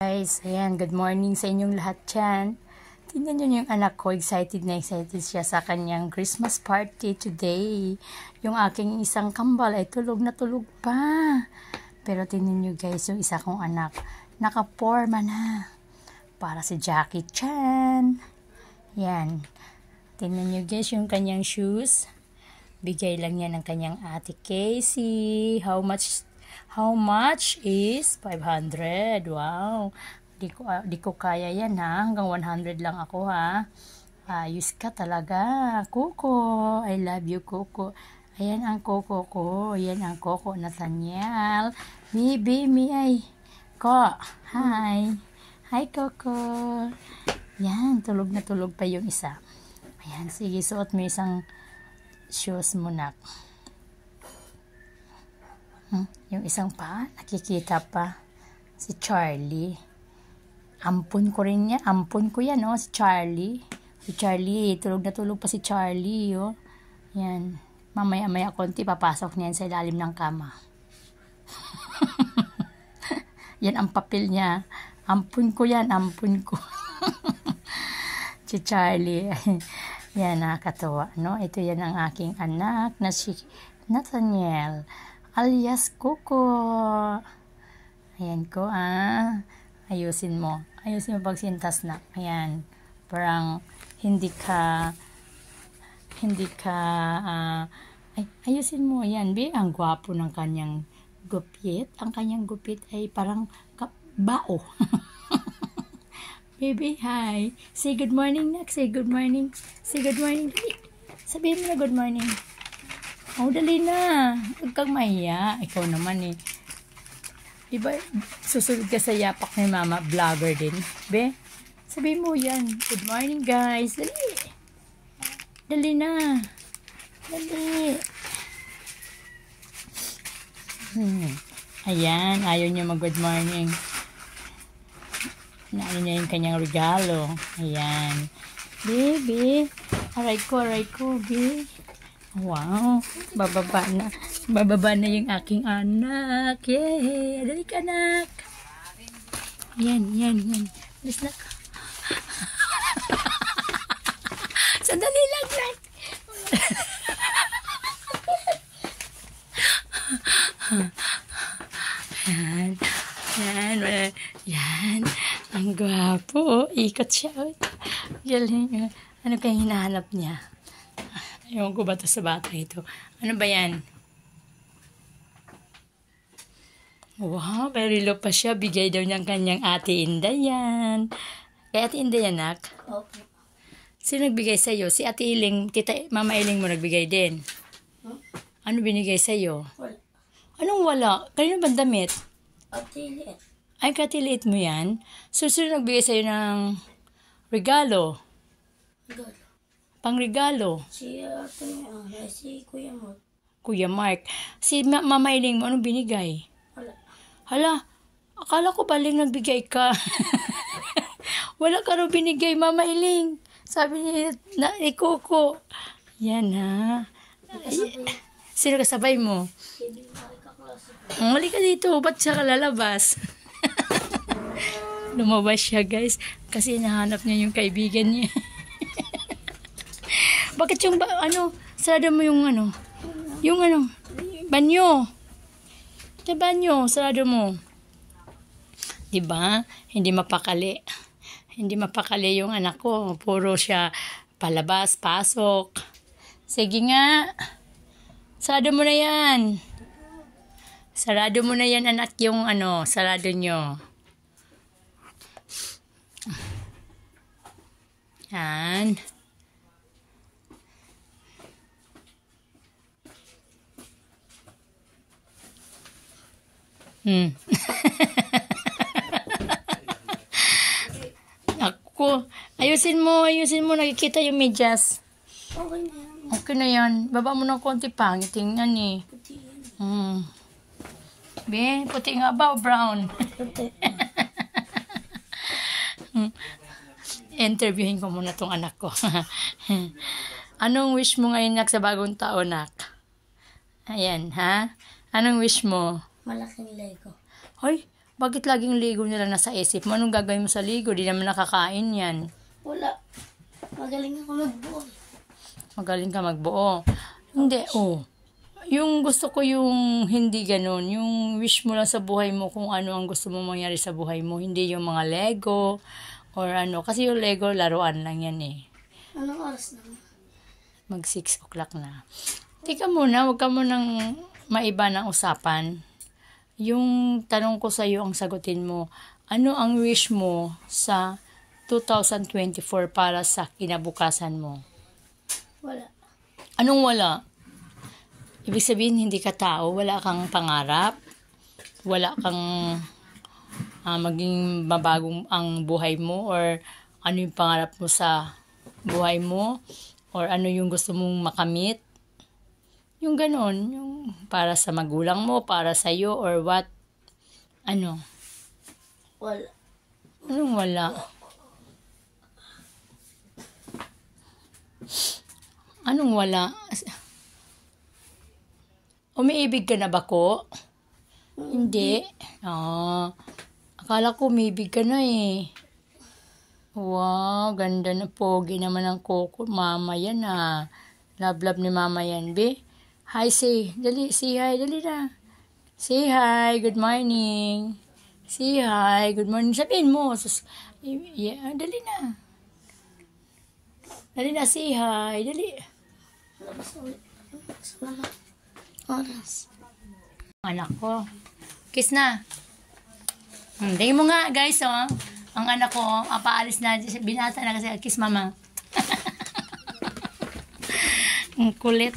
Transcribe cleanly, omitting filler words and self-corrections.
Guys, ayan, good morning sa inyong lahat dyan. Tingnan nyo yung anak ko, excited na excited siya sa kanyang Christmas party today. Yung aking isang kambal ay tulog na tulog pa. Pero tingnan nyo guys, yung isa kong anak, nakaporma na. Para si Jackie Chan. Yan. Tingnan nyo guys, yung kanyang shoes. Bigay lang yan ng kanyang ate Casey. How much is 500? Wow. Di ko kaya yan ha. Hanggang 100 lang ako ha. Ayos ka talaga. Coco. I love you, Coco. Ayan ang Coco ko. Ayan ang Coco Nathaniel. Bibi, ay. Ko. Hi. Hi, Coco. Yan. Tulog na tulog pa yung isa. Ayan. Sige, suot mo isang shoes mo na. Yung isang pa, nakikita pa. Si Charlie. Ampun ko rin yan. Ampun ko yan, oh. Si Charlie. Si Charlie. Tulog na tulog pa si Charlie, oh. Yan. Mamaya-maya konti, papasok niyan sa ilalim ng kama. Yan ang papel niya. Ampun ko yan. Ampun ko. Si Charlie. Yan, nakakatawa, no? Ito yan ang aking anak na si Nathaniel. Alias Coco. Ayan ko, ayusin mo. Ayusin mo pagsintas na. Ayan. Parang hindi ka, ayusin mo. Ayan, ang gwapo ng kanyang gupit. Ang kanyang gupit ay parang bao. Baby, hi. Say good morning, Nak. Say good morning. Say good morning. Sabihin mo na good morning. Oh, dali na. Huwag kang mahiya. Ikaw naman eh. Diba, susunod ka sa yapak ni Mama, vlogger din. Be, sabihin mo yan. Good morning, guys. Dali. Dali na. Dali. Ayan, ayaw niya mag-good morning. Naano niya yung kanyang regalo. Ayan. Baby. Aray ko, baby. Wow, bababa na yung aking anak. Yay, dali ka anak. Yan. Alis na ka. Sandali lang. Yan. Ang gwapo. Ikot siya. Galing. Ano kaya hinahanap niya? Ewan ko ba ito sa bata ito? Ano ba yan? Wow, very low pa siya. Bigay daw niyang kanyang ate Inday yan. Kay ate Inday yan, Nak? Opo. Sino nagbigay sa'yo? Si ate Iling, Mama Iling mo nagbigay din. Ano binigay sa'yo? Wala. Anong wala? Kanino bang damit? Atiliit. Ay, katiliit mo yan? So, sino nagbigay sa'yo ng regalo? Regalo. Pangregalo? Si Kuya Mark. Kuya Mark. Si Mama Iling mo, anong binigay? Wala. Hala, akala ko baling nagbigay ka. Wala ka rin binigay, Mama Iling. Sabi niya, Coco. Yan ha. Sino kasabay mo? Mali ka dito, ba't siya kalalabas? Lumabas siya guys, kasi nahanap niya yung kaibigan niya. Bakit yung sarado mo yung banyo. Sa banyo, sarado mo. Diba? Hindi mapakali. Hindi mapakali yung anak ko. Puro siya palabas, pasok. Sige nga. Sarado mo na yan. Sarado mo na yan, anak, yung sarado nyo. Yan. Ako, ayusin mo, nakikita yung medyas. Okay na yan. Okay na yan. Baba mo ng konti pa, tingnan eh. Puti yan. Be, puti nga ba o brown? Puti. Interviewin ko muna tong anak ko. Anong wish mo ngayon, Nak, sa bagong taon, Nak? Ayan, ha? Anong wish mo? Malaking Lego. Hoy, Bakit laging Lego na lang nasa isip mo? Anong gagawin mo sa Lego? Di naman nakakain yan. Wala. Magaling ako magbuo. Magaling ka magbuo. Hindi, Yung gusto ko yung hindi ganun. Yung wish mo lang sa buhay mo kung ano ang gusto mo mangyari sa buhay mo. Hindi yung mga Lego or ano. Kasi yung Lego, laruan lang yan eh. Anong oras naman? Mag 6 o'clock na. Tika muna, huwag ka munang maiba ng usapan. Yung tanong ko sa'yo, ang sagutin mo, ano ang wish mo sa 2024 para sa kinabukasan mo? Wala. Anong wala? Ibig sabihin, hindi ka tao, wala kang pangarap, wala kang maging mabagong ang buhay mo, or ano yung pangarap mo sa buhay mo, or ano yung gusto mong makamit. Yung ganon, yung para sa magulang mo, para sa iyo, or what? Ano? Wala. Anong wala? Anong wala? Umiibig ka na ba ko? Hindi. Akala ko umiibig ka na eh. Wow, ganda na pogi naman ang Coco. Mama yan ah. Love ni mama yan, be. Hi, say hi, dali na. Say hi, good morning. Say hi, good morning. Sabihin mo. Yeah, dali na. Dali na, say hi, dali. Salamat. Oras. Anak ko. Kiss na. Tingin mo nga, guys, Ang anak ko, paalis na. Binata na kasi, kiss mama. Ang kulit.